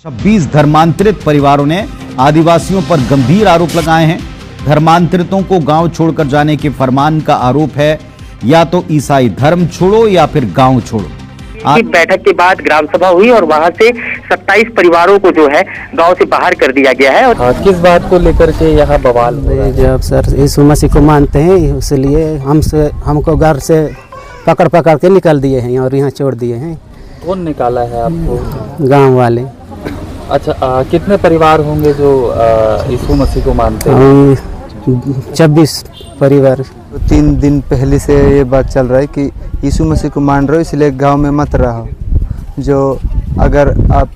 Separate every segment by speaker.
Speaker 1: 26 धर्मांतरित परिवारों ने आदिवासियों पर गंभीर आरोप लगाए हैं। धर्मांतरितों को गांव छोड़कर जाने के फरमान का आरोप है, या तो ईसाई धर्म छोड़ो या फिर गांव छोड़ो।
Speaker 2: बैठक के बाद ग्राम सभा हुई और वहां से 27 परिवारों को जो है गांव से बाहर कर दिया गया है।
Speaker 3: और किस बात को लेकर के यहाँ बवाल हो रहा है?
Speaker 4: जब सर यीशु मसीह को मानते हैं, इसलिए हमको घर से पकड़ के निकाल दिए हैं और यहाँ छोड़ दिए हैं।
Speaker 3: कौन निकाला है आपको?
Speaker 4: गांव वाले।
Speaker 3: अच्छा, कितने परिवार होंगे जो यीशु मसीह को मानते हैं?
Speaker 4: 26 परिवार।
Speaker 5: 3 दिन पहले से ये बात चल रहा है कि यीशु मसीह को मान रहे हो, इसलिए गांव में मत रहो। जो अगर आप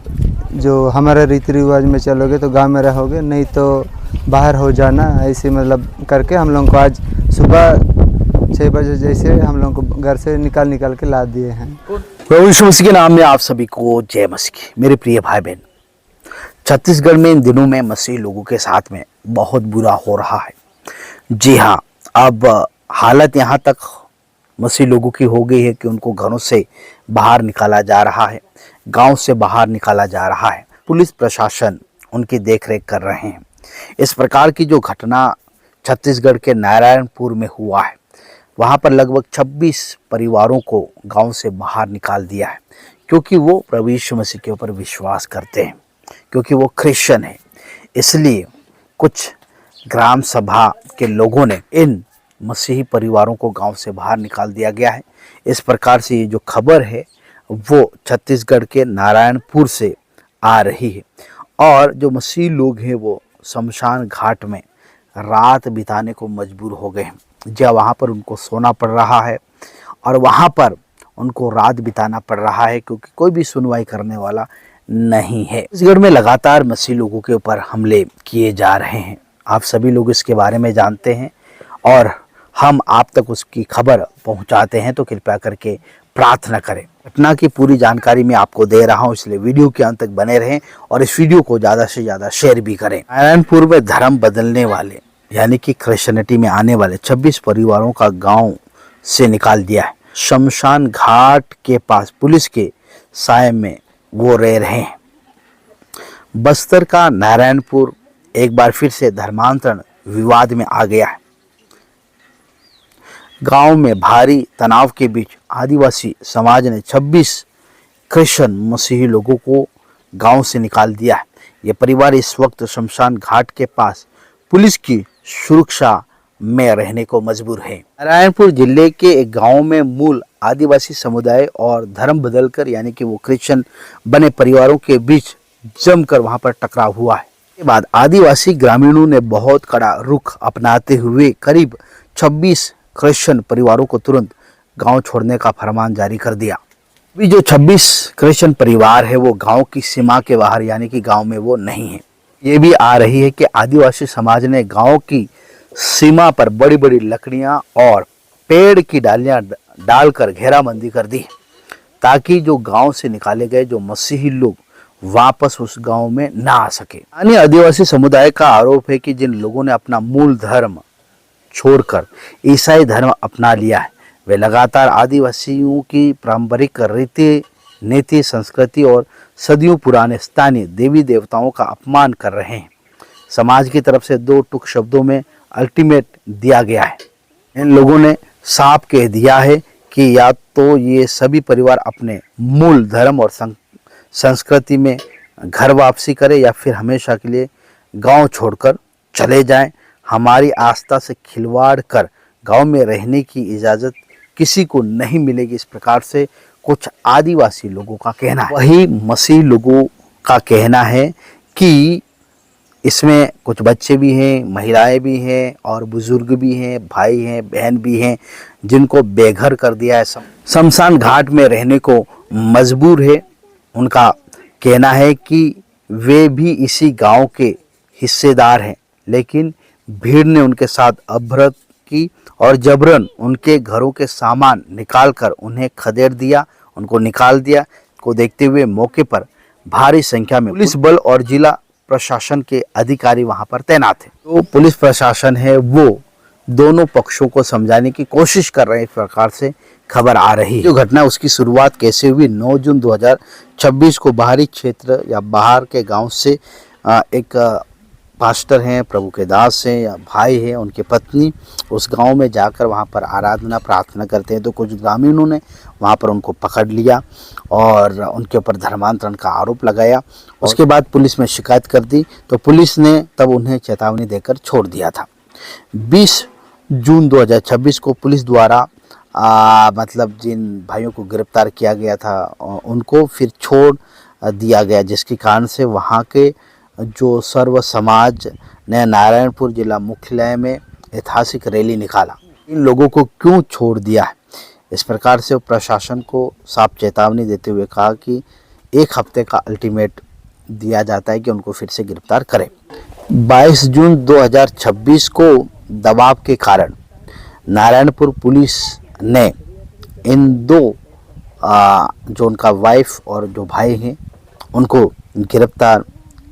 Speaker 5: जो हमारे रीति रिवाज में चलोगे तो गांव में रहोगे, नहीं तो बाहर हो जाना। ऐसे मतलब करके हम लोगों को आज सुबह 6 बजे जैसे हम लोगों को घर से निकाल के ला दिए हैं।
Speaker 6: प्रभु यीशु मसीह के नाम में आप सभी को जय मसीह। मेरे प्रिय भाई बहन, छत्तीसगढ़ में इन दिनों में मसीह लोगों के साथ में बहुत बुरा हो रहा है। जी हाँ, अब हालत यहाँ तक मसीह लोगों की हो गई है कि उनको घरों से बाहर निकाला जा रहा है, गांव से बाहर निकाला जा रहा है। पुलिस प्रशासन उनकी देखरेख कर रहे हैं। इस प्रकार की जो घटना छत्तीसगढ़ के नारायणपुर में हुआ है, वहाँ पर लगभग 26 परिवारों को गांव से बाहर निकाल दिया है, क्योंकि वो प्रभु यीशु मसीह के ऊपर विश्वास करते हैं, क्योंकि वो क्रिश्चियन है। इसलिए कुछ ग्राम सभा के लोगों ने इन मसीही परिवारों को गांव से बाहर निकाल दिया गया है। इस प्रकार से ये जो खबर है वो छत्तीसगढ़ के नारायणपुर से आ रही है। और जो मसीही लोग हैं वो शमशान घाट में रात बिताने को मजबूर हो गए हैं। जहाँ वहाँ पर उनको सोना पड़ रहा है और वहाँ पर उनको रात बिताना पड़ रहा है, क्योंकि कोई भी सुनवाई करने वाला नहीं है। छत्तीसगढ़ में लगातार मसीह लोगों के ऊपर हमले किए जा रहे हैं। आप सभी लोग इसके बारे में जानते हैं और हम आप तक उसकी खबर पहुंचाते हैं, तो कृपया करके प्रार्थना करें। घटना की पूरी जानकारी मैं आपको दे रहा हूं, इसलिए वीडियो के अंत तक बने रहें और इस वीडियो को ज़्यादा से ज़्यादा शेयर भी करें। नारायणपुर में धर्म बदलने वाले यानी कि क्रिश्चियनिटी में आने वाले 26 परिवारों का गाँव से निकाल दिया है। शमशान घाट के पास पुलिस के साए में वो रह रहे हैं। बस्तर का नारायणपुर एक बार फिर से धर्मांतरण विवाद में आ गया है। गांव में भारी तनाव के बीच आदिवासी समाज ने 26 क्रिश्चियन मसीही लोगों को गांव से निकाल दिया है। ये परिवार इस वक्त शमशान घाट के पास पुलिस की सुरक्षा में रहने को मजबूर है। नारायणपुर जिले के एक गांव में मूल आदिवासी समुदाय और धर्म बदलकर यानी कि वो क्रिश्चियन बने परिवारों के बीच जमकर वहां पर टकराव हुआ है। के बाद आदिवासी ग्रामीणों ने बहुत कड़ा रुख अपनाते हुए करीब 26 क्रिश्चियन परिवारों को तुरंत गांव छोड़ने का फरमान जारी कर दिया। अभी जो 26 क्रिश्चियन परिवार है वो गांव की सीमा के बाहर यानी कि गांव में वो नहीं है। ये भी आ रही है कि आदिवासी समाज ने गांव की सीमा पर बड़ी बड़ी लकड़ियां और पेड़ की डालियां डालकर घेराबंदी कर दी, ताकि जो गांव से निकाले गए जो मसीही लोग वापस उस गांव में ना आ सके। अन्य आदिवासी समुदाय का आरोप है कि जिन लोगों ने अपना मूल धर्म छोड़कर ईसाई धर्म अपना लिया है, वे लगातार आदिवासियों की पारंपरिक रीति नीति संस्कृति और सदियों पुराने स्थानीय देवी देवताओं का अपमान कर रहे हैं। समाज की तरफ से 2 टूक शब्दों में अल्टीमेट दिया गया है। इन लोगों ने साफ कह दिया है कि या तो ये सभी परिवार अपने मूल धर्म और संस्कृति में घर वापसी करें या फिर हमेशा के लिए गांव छोड़कर चले जाएं। हमारी आस्था से खिलवाड़ कर गांव में रहने की इजाज़त किसी को नहीं मिलेगी। इस प्रकार से कुछ आदिवासी लोगों का कहना है। वही मसीह लोगों का कहना है कि इसमें कुछ बच्चे भी हैं, महिलाएं भी हैं और बुजुर्ग भी हैं, भाई हैं, बहन भी हैं, जिनको बेघर कर दिया है, शमशान घाट में रहने को मजबूर है। उनका कहना है कि वे भी इसी गांव के हिस्सेदार हैं, लेकिन भीड़ ने उनके साथ अभ्रत की और जबरन उनके घरों के सामान निकालकर उन्हें खदेड़ दिया, उनको निकाल दिया। को देखते हुए मौके पर भारी संख्या में पुलिस बल और जिला प्रशासन के अधिकारी वहां पर तैनात हैं। तो पुलिस प्रशासन है वो दोनों पक्षों को समझाने की कोशिश कर रहे हैं इस प्रकार से खबर आ रही है। जो घटना उसकी शुरुआत कैसे हुई, 9 जून 2026 को बाहरी क्षेत्र या बाहर के गांव से एक पास्टर हैं, प्रभु के दास हैं या भाई हैं, उनकी पत्नी उस गांव में जाकर वहां पर आराधना प्रार्थना करते हैं। तो कुछ ग्रामीणों ने वहां पर उनको पकड़ लिया और उनके ऊपर धर्मांतरण का आरोप लगाया। उसके बाद पुलिस में शिकायत कर दी, तो पुलिस ने तब उन्हें चेतावनी देकर छोड़ दिया था। 20 जून 2026 को पुलिस द्वारा मतलब जिन भाइयों को गिरफ्तार किया गया था उनको फिर छोड़ दिया गया, जिसके कारण से वहाँ के जो सर्व समाज ने नारायणपुर जिला मुख्यालय में ऐतिहासिक रैली निकाला। इन लोगों को क्यों छोड़ दिया है, इस प्रकार से प्रशासन को साफ चेतावनी देते हुए कहा कि 1 हफ्ते का अल्टीमेट दिया जाता है कि उनको फिर से गिरफ्तार करें। 22 जून 2026 को दबाव के कारण नारायणपुर पुलिस ने इन दो जो उनका वाइफ और जो भाई हैं उनको गिरफ्तार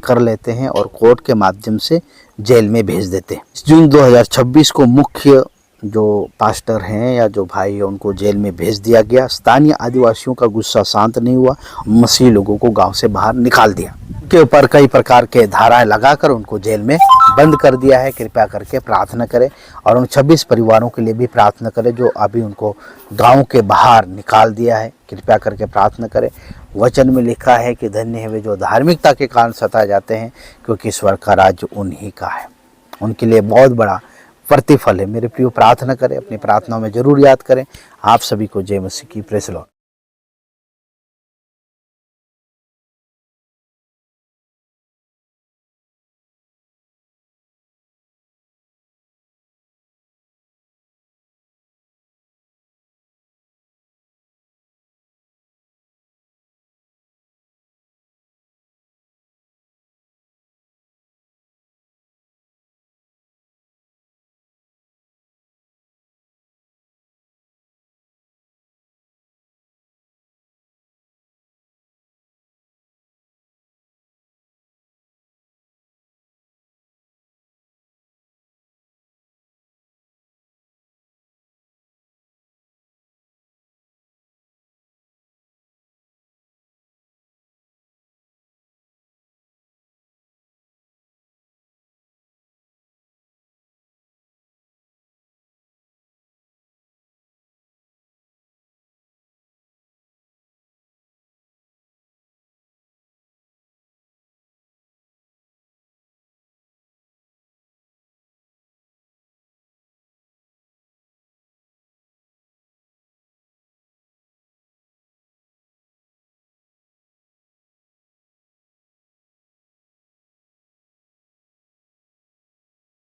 Speaker 6: कर लेते हैं और कोर्ट के माध्यम से जेल में भेज देते हैं। जून 2026 को मुख्य जो पास्टर हैं या जो भाई है उनको जेल में भेज दिया गया। स्थानीय आदिवासियों का गुस्सा शांत नहीं हुआ, मसीही लोगों को गांव से बाहर निकाल दिया। के ऊपर कई प्रकार के धाराएं लगाकर उनको जेल में बंद कर दिया है। कृपया करके प्रार्थना करें और उन 26 परिवारों के लिए भी प्रार्थना करें जो अभी उनको गांव के बाहर निकाल दिया है। कृपया करके प्रार्थना करें। वचन में लिखा है कि धन्य है वे जो धार्मिकता के कारण सताए जाते हैं, क्योंकि ईश्वर का राज्य उन्हीं का है। उनके लिए बहुत बड़ा प्रतिफल है। मेरे प्रिय, प्रार्थना करें, अपनी प्रार्थनाओं में जरूर याद करें। आप सभी को जय मसीह की। Praise the Lord.